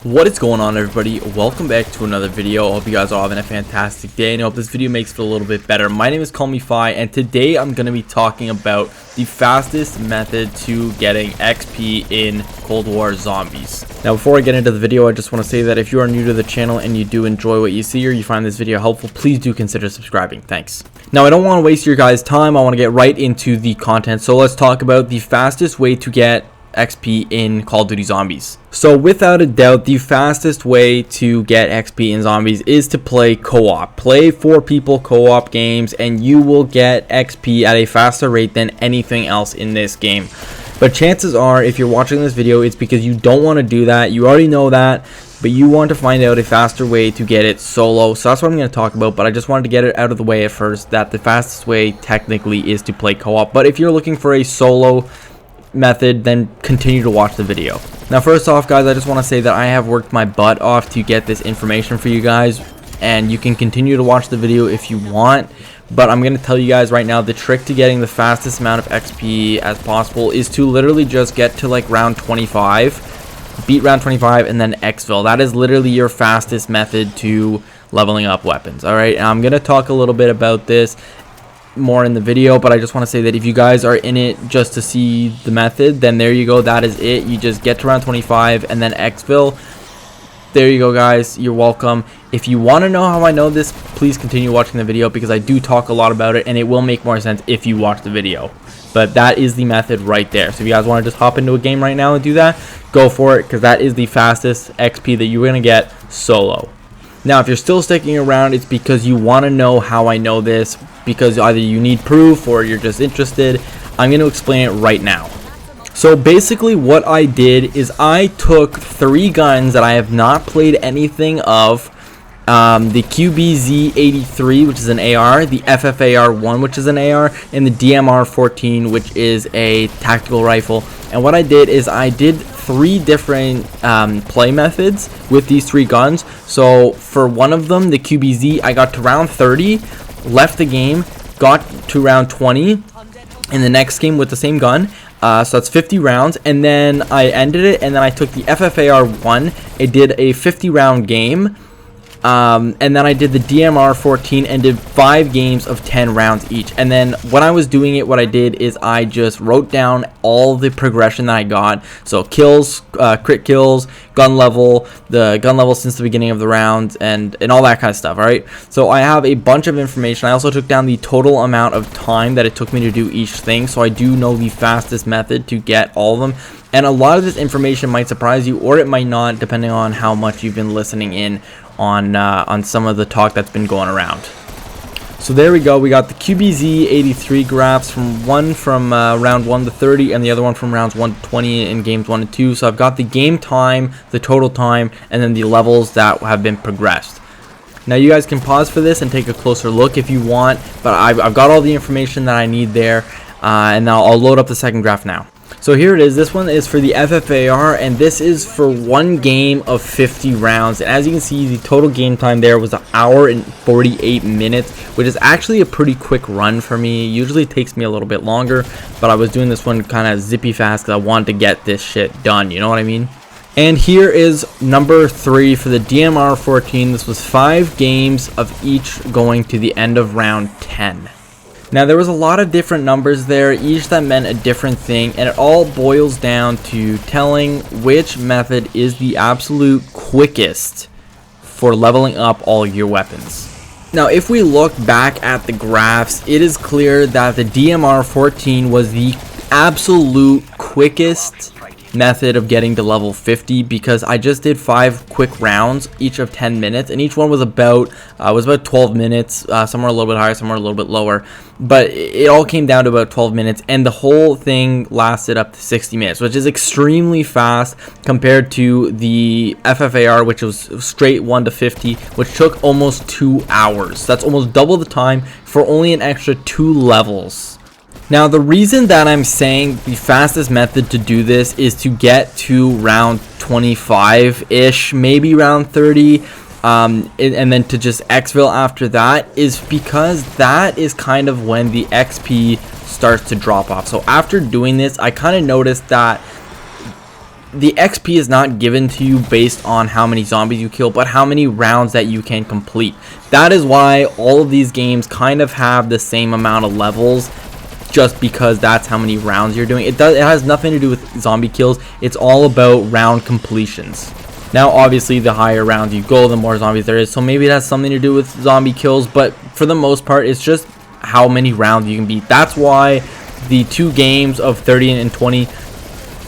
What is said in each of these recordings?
What is going on, everybody? Welcome back to another video. I hope you guys are having a fantastic day, and I hope this video makes it a little bit better. My name is CallMeFi, and today I'm going to be talking about the fastest method to getting XP in Cold War Zombies. Now, before I get into the video, I just want to say that if you are new to the channel and you do enjoy what you see or you find this video helpful, please do consider subscribing. Thanks. Now, I don't want to waste your guys' time. I want to get right into the content. So let's talk about the fastest way to get XP in Call of Duty Zombies. So without a doubt, the fastest way to get XP in Zombies is to play co-op. Play 4 people co-op games and you will get XP at a faster rate than anything else in this game. But chances are, if you're watching this video, it's because you don't want to do that. You already know that, but you want to find out a faster way to get it solo. So that's what I'm going to talk about, but I just wanted to get it out of the way at first, that the fastest way technically is to play co-op. But if you're looking for a solo method, then continue to watch the video. Now, first off, guys, I just want to say that I have worked my butt off to get this information for you guys, and you can continue to watch the video if you want, but I'm going to tell you guys right now, the trick to getting the fastest amount of XP as possible is to literally just get to like round 25, beat round 25, and then exfil. That is literally your fastest method to leveling up weapons. All right, and I'm going to talk a little bit about this more in the video, but I just want to say that if you guys are in it just to see the method, then there you go, that is it. You just get to round 25 and then exfil. There you go, guys, you're welcome. If you want to know how I know this, please continue watching the video, because I do talk a lot about it and it will make more sense if you watch the video. But that is the method right there. So if you guys want to just hop into a game right now and do that, go for it, because that is the fastest XP that you're going to get solo. Now, if you're still sticking around, it's because you want to know how I know this, because either you need proof or you're just interested. I'm going to explain it right now. So basically what I did is I took 3 guns that I have not played anything of, the QBZ-83, which is an AR, the FFAR-1, which is an AR, and the DMR-14, which is a tactical rifle. And what I did is I did 3 different play methods with these 3 guns. So for one of them, the QBZ, I got to round 30, left the game, got to round 20 in the next game with the same gun. So that's 50 rounds, and then I ended it, and then I took the FFAR-1. It did a 50 round game. And then I did the DMR-14 and did 5 games of 10 rounds each. And then when I was doing it, what I did is I just wrote down all the progression that I got. So kills, crit kills, gun level, the gun level since the beginning of the round, and all that kind of stuff. All right. So I have a bunch of information. I also took down the total amount of time that it took me to do each thing. So I do know the fastest method to get all of them. And a lot of this information might surprise you, or it might not, depending on how much you've been listening in on some of the talk that's been going around. So there we go. We got the QBZ-83 graphs from round 1 to 30, and the other one from rounds 1 to 20 in games 1 and 2. So I've got the game time, the total time, and then the levels that have been progressed. Now you guys can pause for this and take a closer look if you want, but I've got all the information that I need there, and now I'll load up the second graph now. So here it is. This one is for the FFAR, and this is for 1 game of 50 rounds. And as you can see, the total game time there was 1 hour and 48 minutes, which is actually a pretty quick run for me. Usually it takes me a little bit longer, but I was doing this one kind of zippy fast because I wanted to get this shit done, you know what I mean? And here is number 3 for the DMR-14. This was 5 games of each going to the end of round 10. Now, there was a lot of different numbers there, each that meant a different thing, and it all boils down to telling which method is the absolute quickest for leveling up all your weapons. Now, if we look back at the graphs, it is clear that the DMR-14 was the absolute quickest method of getting to level 50, because I just did 5 quick rounds, each of 10 minutes, and each one was about 12 minutes. Some were a little bit higher, some were a little bit lower, but it all came down to about 12 minutes, and the whole thing lasted up to 60 minutes, which is extremely fast compared to the FFAR, which was straight 1 to 50, which took almost 2 hours. That's almost double the time for only an extra 2 levels. Now, the reason that I'm saying the fastest method to do this is to get to round 25-ish, maybe round 30, and then to just exfil after that, is because that is kind of when the XP starts to drop off. So after doing this, I kind of noticed that the XP is not given to you based on how many zombies you kill, but how many rounds that you can complete. That is why all of these games kind of have the same amount of levels, just because that's how many rounds you're doing. It has nothing to do with zombie kills. It's all about round completions. Now obviously the higher rounds you go, the more zombies there is, so maybe it has something to do with zombie kills, but for the most part it's just how many rounds you can beat. That's why the 2 games of 30 and 20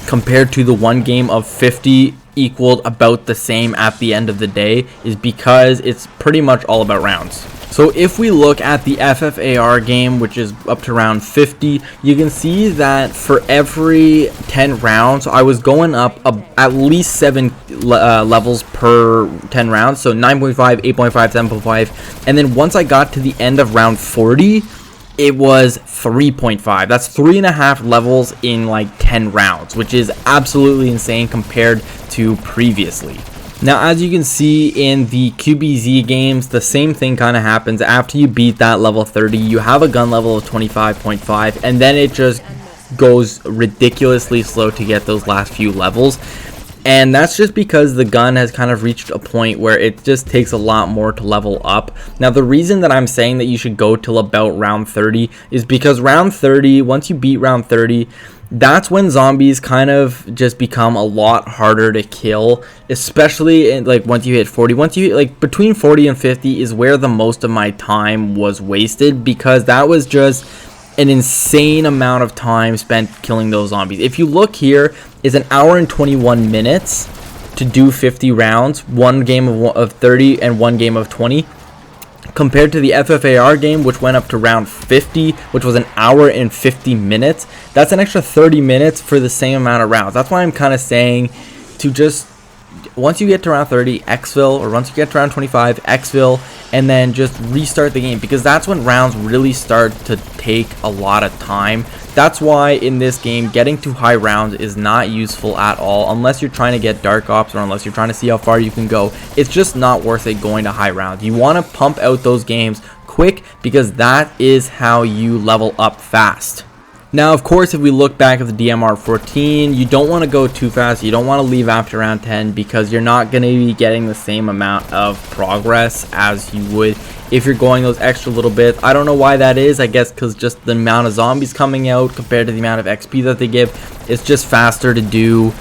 compared to the 1 game of 50 equaled about the same at the end of the day, is because it's pretty much all about rounds. So if we look at the FFAR game, which is up to round 50, you can see that for every 10 rounds, I was going up at least 7 levels per 10 rounds. So 9.5, 8.5, 7.5. And then once I got to the end of round 40, it was 3.5. That's 3.5 levels in like 10 rounds, which is absolutely insane compared to previously. Now, as you can see in the QBZ games, the same thing kind of happens. After you beat that level 30, you have a gun level of 25.5, and then it just goes ridiculously slow to get those last few levels. And that's just because the gun has kind of reached a point where it just takes a lot more to level up. Now, the reason that I'm saying that you should go till about round 30 is because round 30, once you beat round 30, that's when zombies kind of just become a lot harder to kill, especially in, like, once you hit 40. Once you hit, like, between 40 and 50 is where the most of my time was wasted, because that was just an insane amount of time spent killing those zombies. If you look here, is an hour and 21 minutes to do 50 rounds, 1 game of 30 and 1 game of 20. Compared to the FFAR game, which went up to round 50, which was an hour and 50 minutes. That's an extra 30 minutes for the same amount of rounds. That's why I'm kind of saying to just, once you get to round 30, exfil, or once you get to round 25, exfil, and then just restart the game, because that's when rounds really start to take a lot of time. That's why in this game, getting to high rounds is not useful at all, unless you're trying to get dark ops, or unless you're trying to see how far you can go. It's just not worth it going to high rounds. You want to pump out those games quick, because that is how you level up fast. Now, of course, if we look back at the DMR 14, you don't want to go too fast. You don't want to leave after round 10, because you're not going to be getting the same amount of progress as you would if you're going those extra little bits. I don't know why that is. I guess because just the amount of zombies coming out compared to the amount of XP that they give, it's just faster to do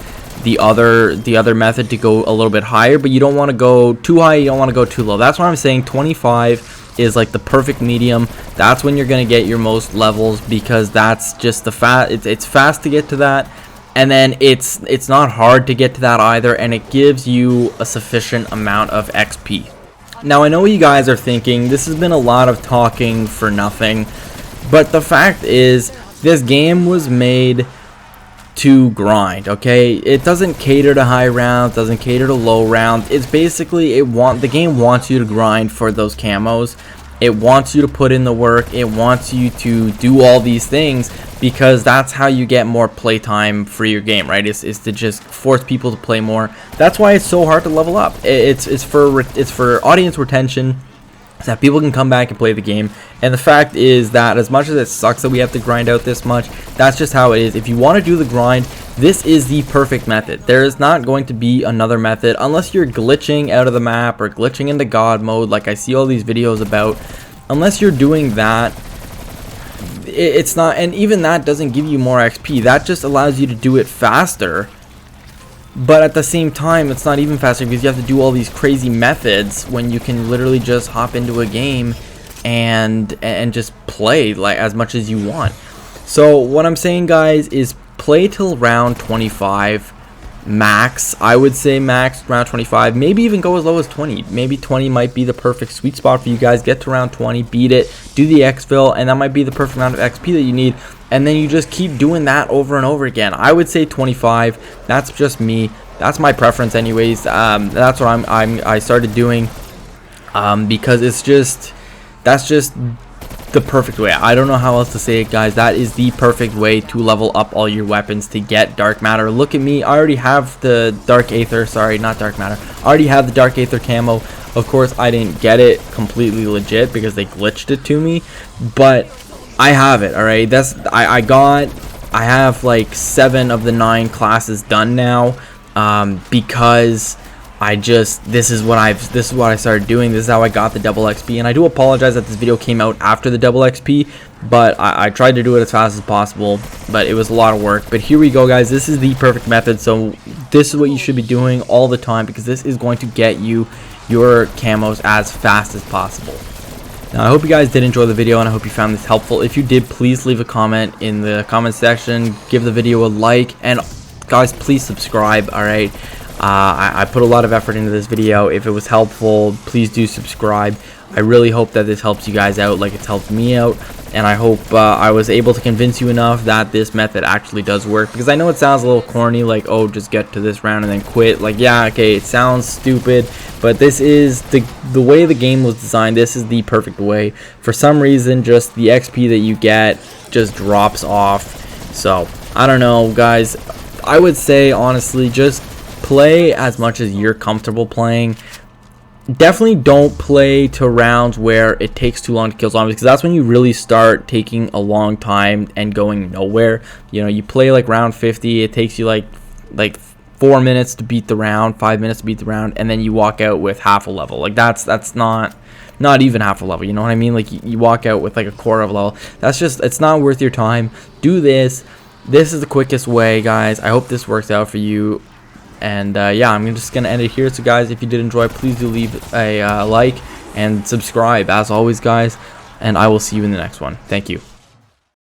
the other method, to go a little bit higher. But you don't want to go too high, you don't want to go too low. That's why I'm saying 25 is like the perfect medium. That's when you're going to get your most levels, because that's just the it's fast to get to that, and then it's not hard to get to that either, and it gives you a sufficient amount of XP. Now, I know what you guys are thinking, this has been a lot of talking for nothing, but the fact is, this game was made to grind, okay? It doesn't cater to high rounds, doesn't cater to low rounds. It's basically, the game wants you to grind for those camos. It wants you to put in the work. It wants you to do all these things, because that's how you get more playtime for your game, right? Is to just force people to play more. That's why it's so hard to level up. It's for audience retention, so that people can come back and play the game. And the fact is that as much as it sucks that we have to grind out this much, that's just how it is. If you want to do the grind, this is the perfect method. There is not going to be another method unless you're glitching out of the map or glitching into God mode, like I see all these videos about. Unless you're doing that, it's not, and even that doesn't give you more XP. That just allows you to do it faster. But at the same time, it's not even faster, because you have to do all these crazy methods when you can literally just hop into a game and just play like as much as you want. So what I'm saying, guys, is play till round 25 max. I would say max round 25, maybe even go as low as 20. Maybe 20 might be the perfect sweet spot for you guys. Get to round 20, beat it, do the exfil, and that might be the perfect amount of XP that you need. And then you just keep doing that over and over again. I would say 25. That's just me. That's my preference, anyways. That's what I started doing, because that's just the perfect way. I don't know how else to say it, guys. That is the perfect way to level up all your weapons to get dark matter. Look at me. I already have the dark aether. Sorry, not dark matter. I already have the dark aether camo. Of course, I didn't get it completely legit because they glitched it to me, but I have it. All right, I have like 7 of the 9 classes done now. because this is what I started doing. This is how I got the double XP, and I do apologize that this video came out after the double XP, but I tried to do it as fast as possible, but it was a lot of work. But here we go, guys. This is the perfect method. So this is what you should be doing all the time, because this is going to get you your camos as fast as possible. Now, I hope you guys did enjoy the video, and I hope you found this helpful. If you did, please leave a comment in the comment section, give the video a like, and guys, please subscribe. All right, I put a lot of effort into this video. If it was helpful, please do subscribe. I really hope that this helps you guys out like it's helped me out, and I hope I was able to convince you enough that this method actually does work, because I know it sounds a little corny, like, oh, just get to this round and then quit. Like, yeah, okay, it sounds stupid, but this is the way the game was designed. This is the perfect way. For some reason, just the XP that you get just drops off. So I don't know, guys. I would say, honestly, just play as much as you're comfortable playing. Definitely don't play to rounds where it takes too long to kill zombies, because that's when you really start taking a long time and going nowhere. You know, you play like round 50, it takes you like 4 minutes to beat the round, 5 minutes to beat the round, and then you walk out with half a level. Like, that's not even half a level, you know what I mean? Like, you walk out with like a quarter of a level. That's just, it's not worth your time. Do this. This is the quickest way, guys. I hope this works out for you. And yeah, I'm just gonna end it here. So guys, if you did enjoy, please do leave a like and subscribe as always, guys, and I will see you in the next one. Thank you.